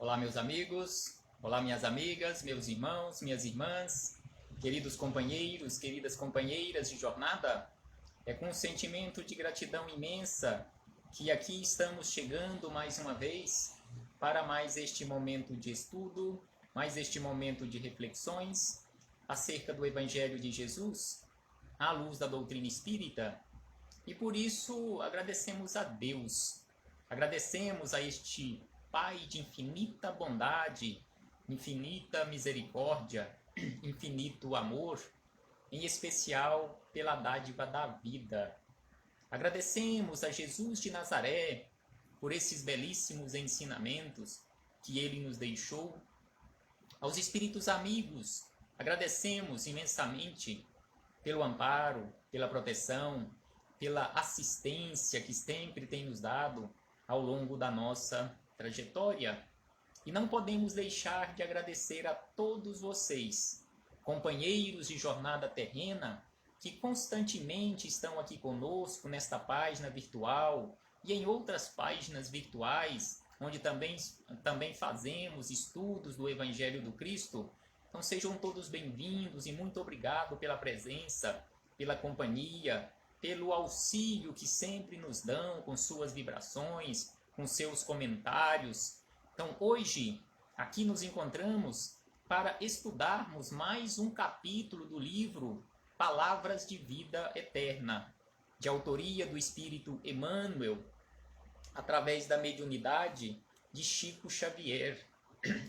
Olá, meus amigos, olá, minhas amigas, meus irmãos, minhas irmãs, queridos companheiros, queridas companheiras de jornada. É com um sentimento de gratidão imensa que aqui estamos chegando mais uma vez para mais este momento de estudo, mais este momento de reflexões acerca do Evangelho de Jesus, à luz da doutrina espírita. E por isso agradecemos a Deus, agradecemos a este Pai de infinita bondade, infinita misericórdia, infinito amor, em especial pela dádiva da vida. Agradecemos a Jesus de Nazaré por esses belíssimos ensinamentos que ele nos deixou. Aos espíritos amigos, agradecemos imensamente pelo amparo, pela proteção, pela assistência que sempre tem nos dado ao longo da nossa trajetória. E não podemos deixar de agradecer a todos vocês, companheiros de jornada terrena, que constantemente estão aqui conosco nesta página virtual e em outras páginas virtuais, onde também fazemos estudos do Evangelho do Cristo. Então sejam todos bem-vindos e muito obrigado pela presença, pela companhia, pelo auxílio que sempre nos dão com suas vibrações, com seus comentários. Então hoje aqui nos encontramos para estudarmos mais um capítulo do livro Palavras de Vida Eterna, de autoria do Espírito Emmanuel, através da mediunidade de Chico Xavier.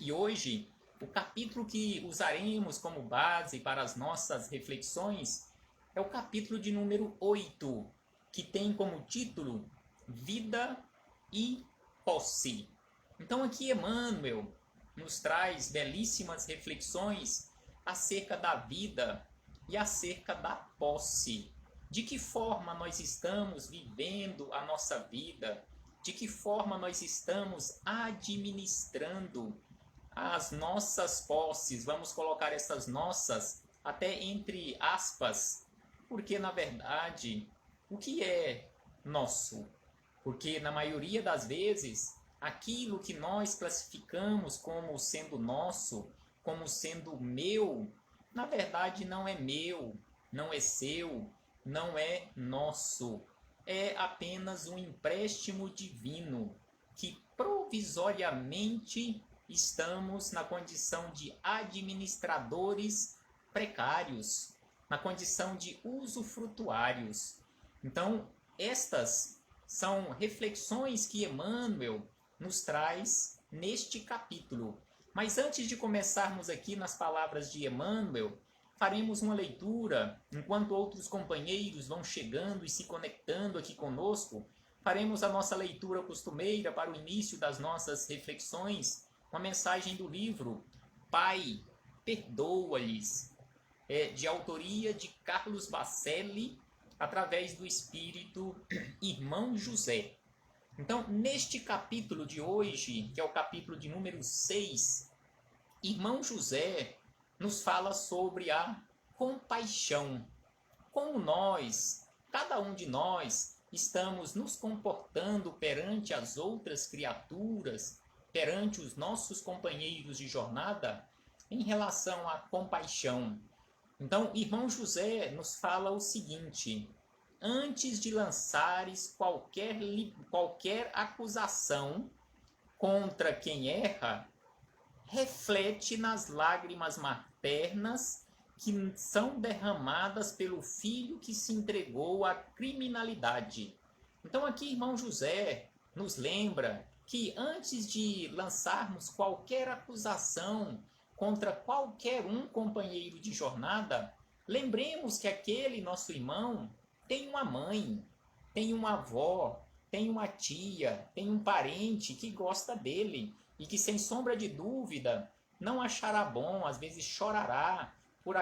E hoje, o capítulo que usaremos como base para as nossas reflexões é o capítulo de número 8, que tem como título Vida e Posse. Então aqui Emmanuel nos traz belíssimas reflexões acerca da vida e acerca da posse. De que forma nós estamos vivendo a nossa vida? De que forma nós estamos administrando as nossas posses? Vamos colocar essas nossas até entre aspas, porque na verdade, o que é nosso? Porque na maioria das vezes, aquilo que nós classificamos como sendo nosso, como sendo meu, na verdade não é meu, não é seu, não é nosso. É apenas um empréstimo divino que provisoriamente estamos na condição de administradores precários, na condição de usufrutuários. Então, estas são reflexões que Emmanuel nos traz neste capítulo. Mas antes de começarmos aqui nas palavras de Emmanuel, faremos uma leitura, enquanto outros companheiros vão chegando e se conectando aqui conosco, faremos a nossa leitura costumeira para o início das nossas reflexões, uma mensagem do livro Pai, Perdoa-lhes, de autoria de Carlos Bacelli, através do espírito Irmão José. Então, neste capítulo de hoje, que é o capítulo de número 6, Irmão José nos fala sobre a compaixão. Como nós, cada um de nós, estamos nos comportando perante as outras criaturas, perante os nossos companheiros de jornada, em relação à compaixão. Então, Irmão José nos fala o seguinte: antes de lançares qualquer acusação contra quem erra, reflete nas lágrimas maternas que são derramadas pelo filho que se entregou à criminalidade. Então aqui Irmão José nos lembra que antes de lançarmos qualquer acusação contra qualquer um companheiro de jornada, lembremos que aquele nosso irmão tem uma mãe, tem uma avó, tem uma tia, tem um parente que gosta dele e que, sem sombra de dúvida, não achará bom, às vezes chorará por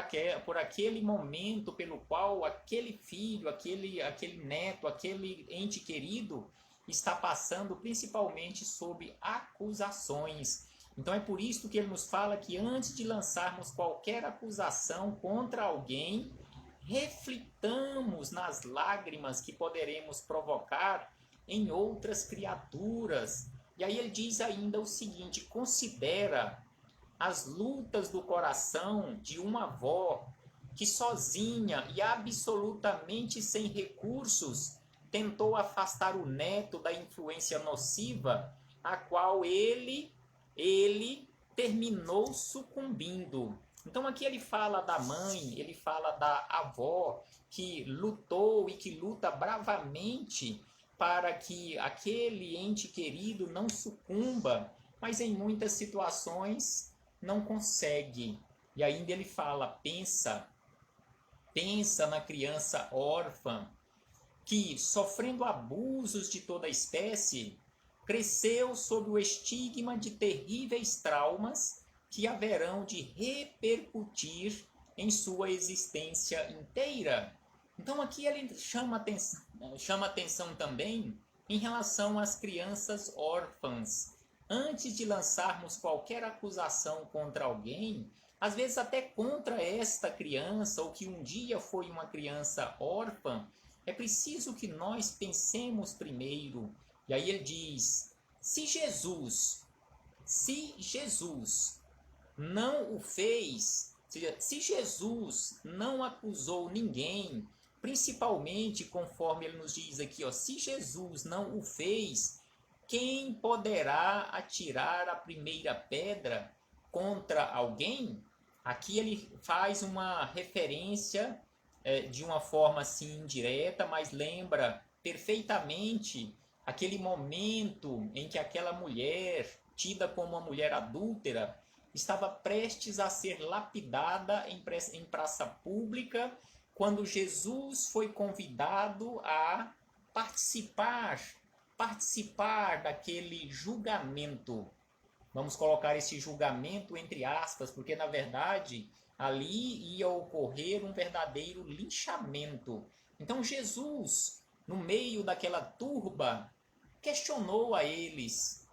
aquele momento pelo qual aquele filho, aquele neto, aquele ente querido está passando, principalmente sob acusações. Então é por isso que ele nos fala que antes de lançarmos qualquer acusação contra alguém, reflitamos nas lágrimas que poderemos provocar em outras criaturas, E aí ele diz ainda o seguinte: considera as lutas do coração de uma avó que sozinha e absolutamente sem recursos tentou afastar o neto da influência nociva a qual ele terminou sucumbindo. Então aqui ele fala da mãe, ele fala da avó que lutou e que luta bravamente para que aquele ente querido não sucumba, mas em muitas situações não consegue. E ainda ele fala, pensa na criança órfã, que, sofrendo abusos de toda espécie, cresceu sob o estigma de terríveis traumas que haverão de repercutir em sua existência inteira. Então aqui ele chama atenção também em relação às crianças órfãs. Antes de lançarmos qualquer acusação contra alguém, às vezes até contra esta criança, ou que um dia foi uma criança órfã, é preciso que nós pensemos primeiro. E aí ele diz, se Jesus não o fez, se Jesus não acusou ninguém, principalmente conforme ele nos diz aqui, ó, se Jesus não o fez, quem poderá atirar a primeira pedra contra alguém? Aqui ele faz uma referência de uma forma assim indireta, mas lembra perfeitamente aquele momento em que aquela mulher, tida como uma mulher adúltera, estava prestes a ser lapidada em praça pública, quando Jesus foi convidado a participar daquele julgamento. Vamos colocar esse julgamento entre aspas, porque na verdade ali ia ocorrer um verdadeiro linchamento. Então Jesus, no meio daquela turba, questionou a eles,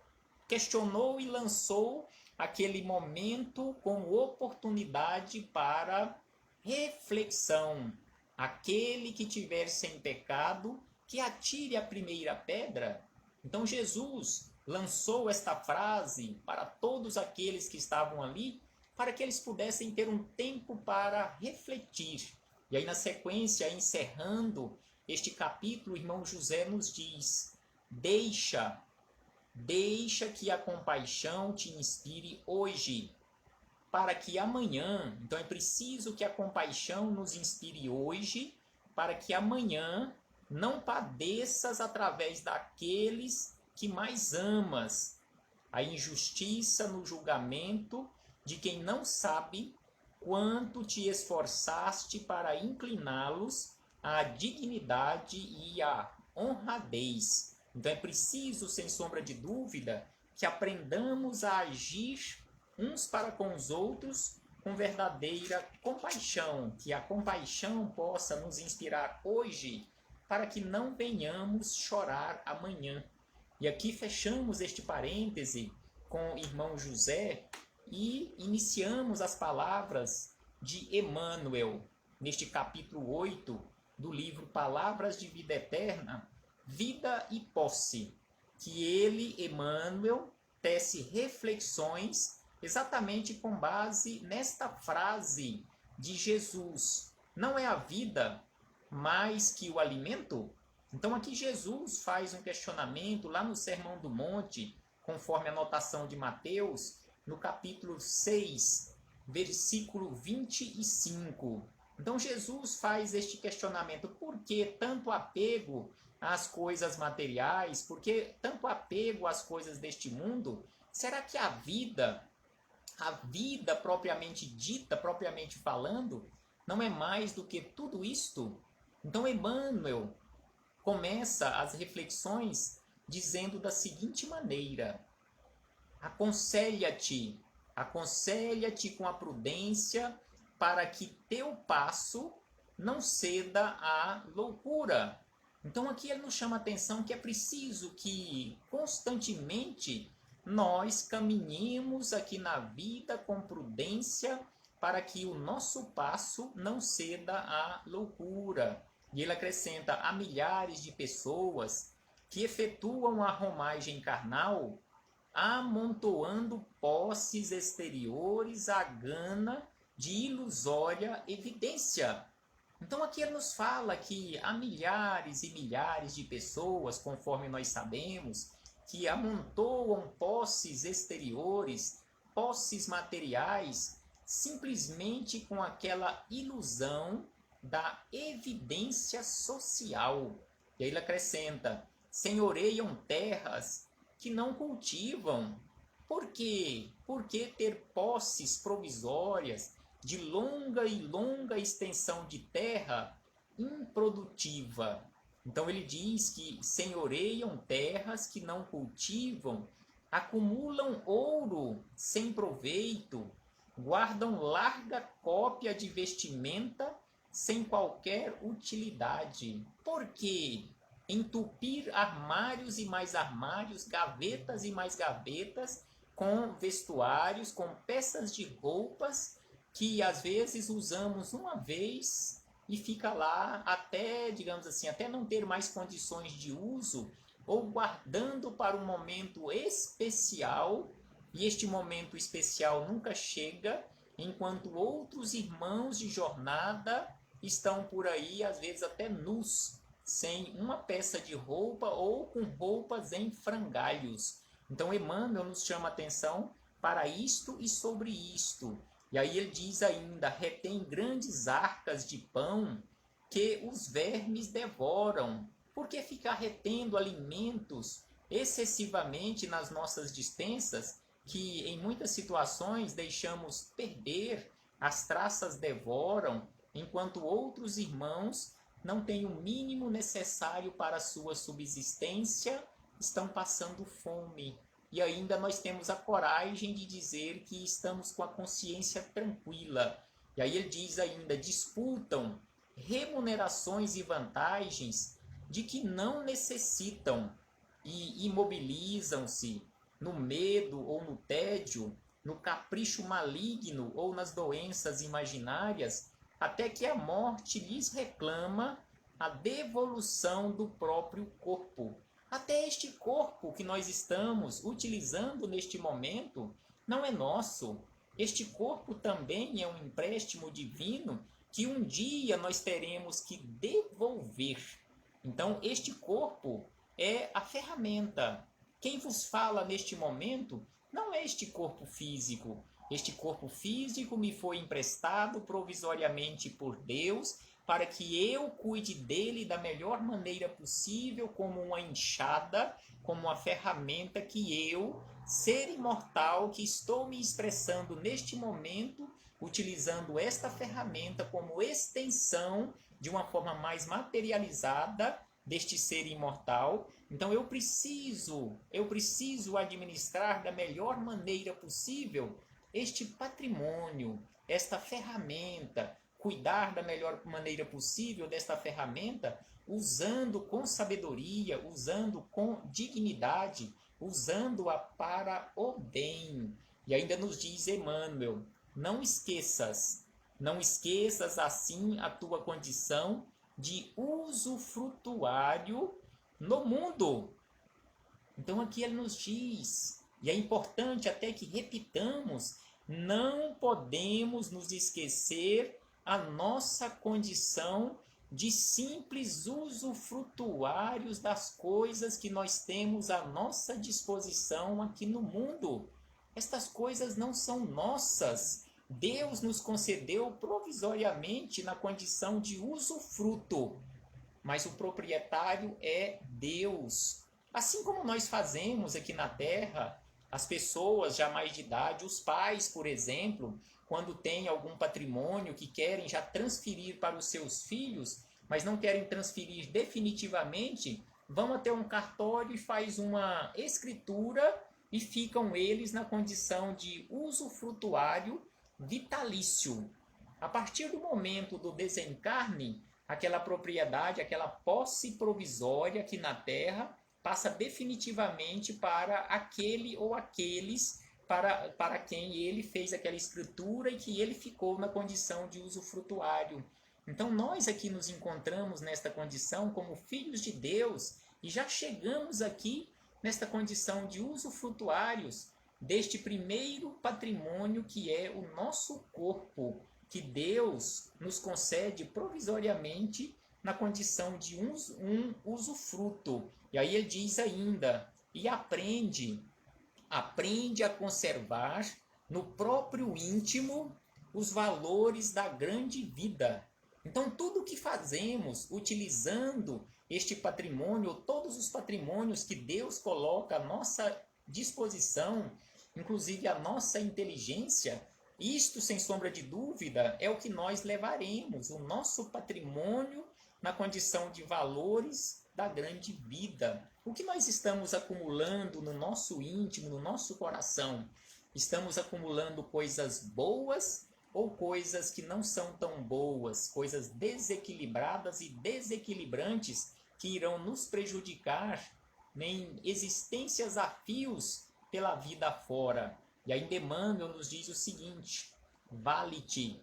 questionou e lançou aquele momento como oportunidade para reflexão. Aquele que tiver sem pecado, que atire a primeira pedra. Então Jesus lançou esta frase para todos aqueles que estavam ali, para que eles pudessem ter um tempo para refletir. E aí na sequência, encerrando este capítulo, o irmão José nos diz, deixa que a compaixão te inspire hoje, para que amanhã, então é preciso que a compaixão nos inspire hoje, para que amanhã não padeças através daqueles que mais amas, a injustiça no julgamento de quem não sabe quanto te esforçaste para incliná-los à dignidade e à honradez. Então é preciso, sem sombra de dúvida, que aprendamos a agir uns para com os outros com verdadeira compaixão, que a compaixão possa nos inspirar hoje para que não venhamos chorar amanhã. E aqui fechamos este parêntese com o irmão José e iniciamos as palavras de Emmanuel, neste capítulo 8 do livro Palavras de Vida Eterna, Vida e Posse, que ele, Emmanuel, tece reflexões exatamente com base nesta frase de Jesus. Não é a vida mais que o alimento? Então aqui Jesus faz um questionamento lá no Sermão do Monte, conforme a anotação de Mateus, no capítulo 6, versículo 25. Então Jesus faz este questionamento, por que tanto apego às coisas materiais? Por que tanto apego às coisas deste mundo? Será que a vida propriamente dita, propriamente falando, não é mais do que tudo isto? Então Emmanuel começa as reflexões dizendo da seguinte maneira: aconselha-te com a prudência para que teu passo não ceda à loucura. Então aqui ele nos chama a atenção que é preciso que constantemente nós caminhemos aqui na vida com prudência para que o nosso passo não ceda à loucura. E ele acrescenta, há milhares de pessoas que efetuam a romagem carnal amontoando posses exteriores à gana de ilusória evidência. Então aqui ele nos fala que há milhares e milhares de pessoas, conforme nós sabemos, que amontoam posses exteriores, posses materiais, simplesmente com aquela ilusão da evidência social. E aí ele acrescenta: senhoreiam terras que não cultivam. Por quê? Por que ter posses provisórias de longa e longa extensão de terra improdutiva? Então ele diz que senhoreiam terras que não cultivam, acumulam ouro sem proveito, guardam larga cópia de vestimenta sem qualquer utilidade. Por quê? Entupir armários e mais armários, gavetas e mais gavetas, com vestuários, com peças de roupas que às vezes usamos uma vez e fica lá até, digamos assim, até não ter mais condições de uso, ou guardando para um momento especial, e este momento especial nunca chega, enquanto outros irmãos de jornada estão por aí, às vezes até nus, sem uma peça de roupa ou com roupas em frangalhos. Então Emmanuel nos chama a atenção para isto e sobre isto. E aí ele diz ainda: retém grandes arcas de pão que os vermes devoram. Por que ficar retendo alimentos excessivamente nas nossas despensas, que em muitas situações deixamos perder, as traças devoram, enquanto outros irmãos não têm o mínimo necessário para a sua subsistência, estão passando fome. E ainda nós temos a coragem de dizer que estamos com a consciência tranquila. E aí ele diz ainda: disputam remunerações e vantagens de que não necessitam e imobilizam-se no medo ou no tédio, no capricho maligno ou nas doenças imaginárias, até que a morte lhes reclama a devolução do próprio corpo. Até este corpo que nós estamos utilizando neste momento não é nosso. Este corpo também é um empréstimo divino que um dia nós teremos que devolver. Então, este corpo é a ferramenta. Quem vos fala neste momento não é este corpo físico. Este corpo físico me foi emprestado provisoriamente por Deus para que eu cuide dele da melhor maneira possível, como uma enxada, como uma ferramenta que eu, ser imortal, que estou me expressando neste momento, utilizando esta ferramenta como extensão de uma forma mais materializada deste ser imortal. Então eu preciso administrar da melhor maneira possível este patrimônio, esta ferramenta, cuidar da melhor maneira possível desta ferramenta, usando com sabedoria, usando com dignidade, usando-a para o bem. E ainda nos diz Emmanuel: não esqueças assim a tua condição de usufrutuário no mundo. Então aqui ele nos diz, e é importante até que repitamos, não podemos nos esquecer a nossa condição de simples usufrutuários das coisas que nós temos à nossa disposição aqui no mundo. Estas coisas não são nossas. Deus nos concedeu provisoriamente na condição de usufruto, mas o proprietário é Deus. Assim como nós fazemos aqui na Terra, as pessoas já mais de idade, os pais, por exemplo, quando têm algum patrimônio que querem já transferir para os seus filhos, mas não querem transferir definitivamente, vão até um cartório e faz uma escritura e ficam eles na condição de usufrutuário vitalício. A partir do momento do desencarne, aquela propriedade, aquela posse provisória aqui na Terra passa definitivamente para aquele ou aqueles para quem ele fez aquela escritura e que ele ficou na condição de usufrutuário. Então nós aqui nos encontramos nesta condição como filhos de Deus e já chegamos aqui nesta condição de usufrutuários deste primeiro patrimônio que é o nosso corpo, que Deus nos concede provisoriamente na condição de um usufruto. E aí ele diz ainda, e aprende a conservar no próprio íntimo os valores da grande vida. Então, tudo que fazemos utilizando este patrimônio, todos os patrimônios que Deus coloca à nossa disposição, inclusive a nossa inteligência, isto, sem sombra de dúvida, é o que nós levaremos, o nosso patrimônio na condição de valores da grande vida. O que nós estamos acumulando no nosso íntimo, no nosso coração? Estamos acumulando coisas boas ou coisas que não são tão boas, coisas desequilibradas e desequilibrantes que irão nos prejudicar em existências a fios pela vida fora? E ainda Emmanuel nos diz o seguinte: vale-te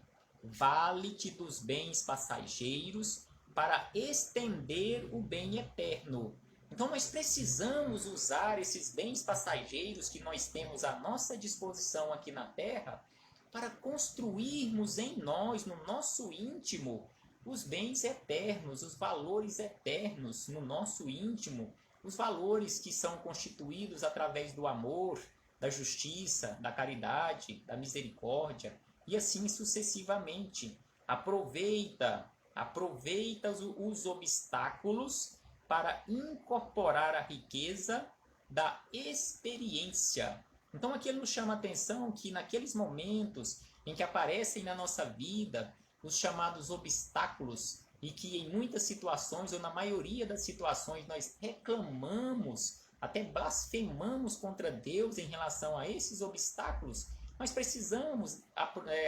dos bens passageiros para estender o bem eterno. Então nós precisamos usar esses bens passageiros que nós temos à nossa disposição aqui na Terra para construirmos em nós, no nosso íntimo, os bens eternos, os valores eternos no nosso íntimo, os valores que são constituídos através do amor, da justiça, da caridade, da misericórdia, e assim sucessivamente. Aproveita os obstáculos para incorporar a riqueza da experiência. Então aqui ele nos chama a atenção que naqueles momentos em que aparecem na nossa vida os chamados obstáculos, e que em muitas situações, ou na maioria das situações, nós reclamamos, até blasfemamos contra Deus em relação a esses obstáculos, nós precisamos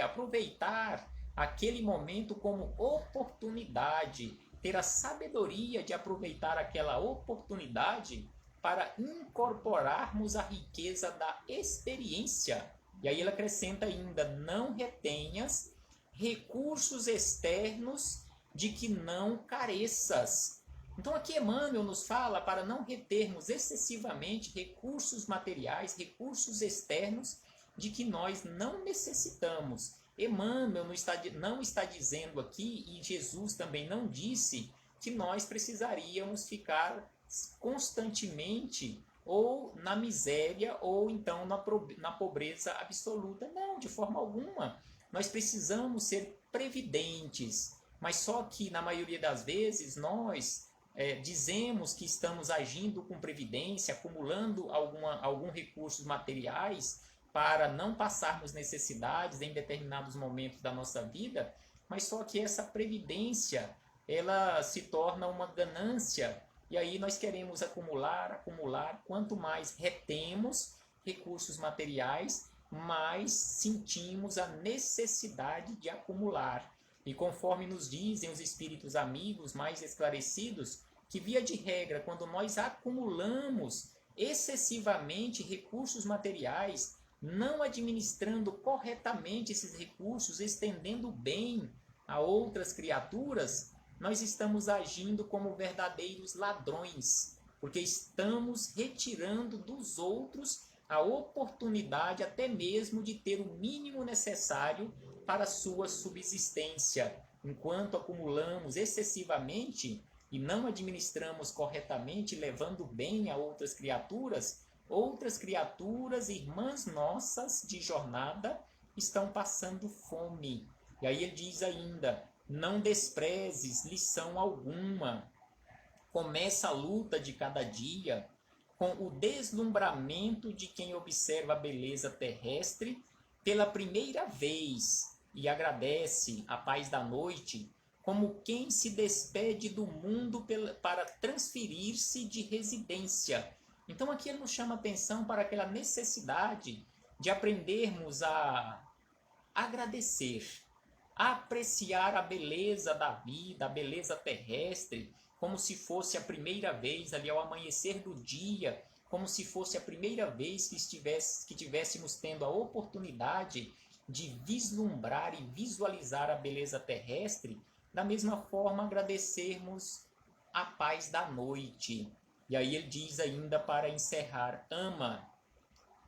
aproveitar aquele momento como oportunidade, ter a sabedoria de aproveitar aquela oportunidade para incorporarmos a riqueza da experiência. E aí ele acrescenta ainda: não retenhas recursos externos de que não careças. Então aqui Emmanuel nos fala para não retermos excessivamente recursos materiais, recursos externos de que nós não necessitamos. Emmanuel não está dizendo aqui, e Jesus também não disse, que nós precisaríamos ficar constantemente ou na miséria ou então na pobreza absoluta. Não, de forma alguma. Nós precisamos ser previdentes, mas só que na maioria das vezes nós dizemos que estamos agindo com previdência, acumulando algum recursos materiais para não passarmos necessidades em determinados momentos da nossa vida, mas só que essa previdência ela se torna uma ganância, e aí nós queremos acumular, quanto mais retemos recursos materiais, mais sentimos a necessidade de acumular. E conforme nos dizem os espíritos amigos mais esclarecidos, que via de regra, quando nós acumulamos excessivamente recursos materiais, não administrando corretamente esses recursos, estendendo bem a outras criaturas, nós estamos agindo como verdadeiros ladrões, porque estamos retirando dos outros a oportunidade até mesmo de ter o mínimo necessário para a sua subsistência. Enquanto acumulamos excessivamente e não administramos corretamente, levando bem a outras criaturas, irmãs nossas de jornada, estão passando fome. E aí ele diz ainda: não desprezes lição alguma. Começa a luta de cada dia com o deslumbramento de quem observa a beleza terrestre pela primeira vez e agradece a paz da noite, como quem se despede do mundo para transferir-se de residência. Então aqui ele nos chama atenção para aquela necessidade de aprendermos a agradecer, a apreciar a beleza da vida, a beleza terrestre, como se fosse a primeira vez ali ao amanhecer do dia, como se fosse a primeira vez que tivéssemos tendo a oportunidade de vislumbrar e visualizar a beleza terrestre. Da mesma forma, agradecermos a paz da noite. E aí ele diz ainda para encerrar: ama.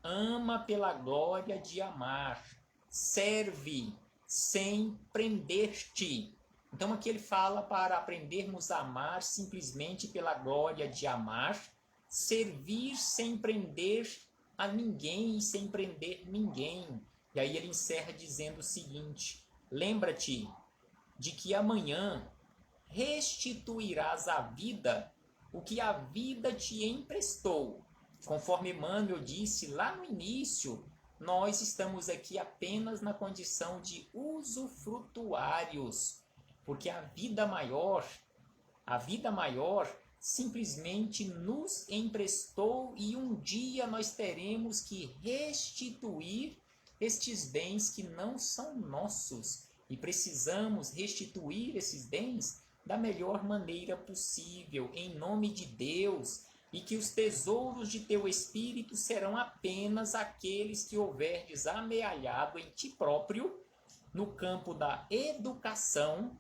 Ama pela glória de amar. Serve sem prender-te. Então aqui ele fala para aprendermos a amar simplesmente pela glória de amar, servir sem prender a ninguém e sem prender ninguém. E aí ele encerra dizendo o seguinte: lembra-te de que amanhã restituirás à vida o que a vida te emprestou. Conforme Emmanuel disse lá no início, nós estamos aqui apenas na condição de usufrutuários, porque a vida maior simplesmente nos emprestou e um dia nós teremos que restituir estes bens que não são nossos e precisamos restituir esses bens da melhor maneira possível, em nome de Deus, e que os tesouros de teu espírito serão apenas aqueles que houverdes amealhado em ti próprio, no campo da educação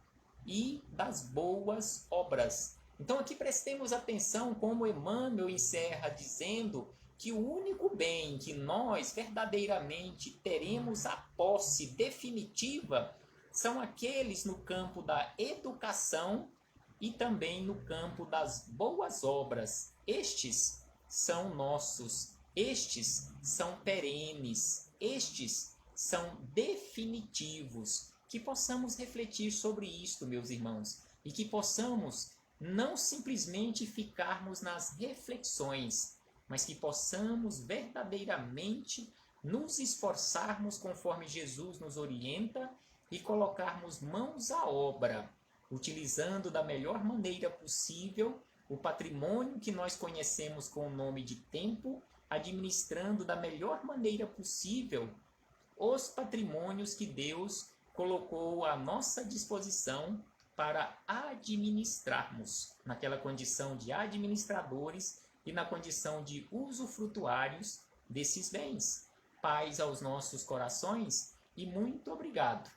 e das boas obras. Então aqui prestemos atenção como Emmanuel encerra dizendo que o único bem que nós verdadeiramente teremos a posse definitiva são aqueles no campo da educação e também no campo das boas obras. Estes são nossos, estes são perenes, estes são definitivos. Que possamos refletir sobre isto, meus irmãos, e que possamos não simplesmente ficarmos nas reflexões, mas que possamos verdadeiramente nos esforçarmos conforme Jesus nos orienta e colocarmos mãos à obra, utilizando da melhor maneira possível o patrimônio que nós conhecemos com o nome de tempo, administrando da melhor maneira possível os patrimônios que Deus colocou à nossa disposição para administrarmos, naquela condição de administradores e na condição de usufrutuários desses bens. Paz aos nossos corações e muito obrigado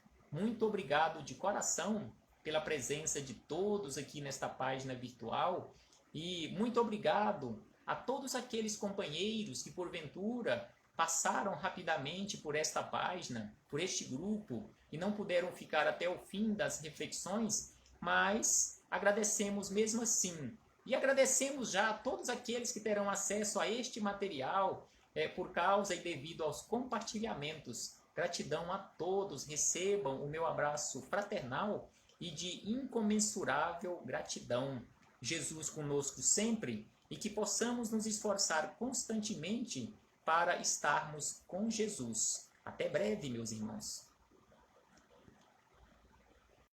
de coração pela presença de todos aqui nesta página virtual e muito obrigado a todos aqueles companheiros que porventura passaram rapidamente por esta página, por este grupo e não puderam ficar até o fim das reflexões, mas agradecemos mesmo assim. E agradecemos já a todos aqueles que terão acesso a este material por causa e devido aos compartilhamentos. Gratidão a todos, recebam o meu abraço fraternal e de incomensurável gratidão. Jesus conosco sempre e que possamos nos esforçar constantemente para estarmos com Jesus. Até breve, meus irmãos.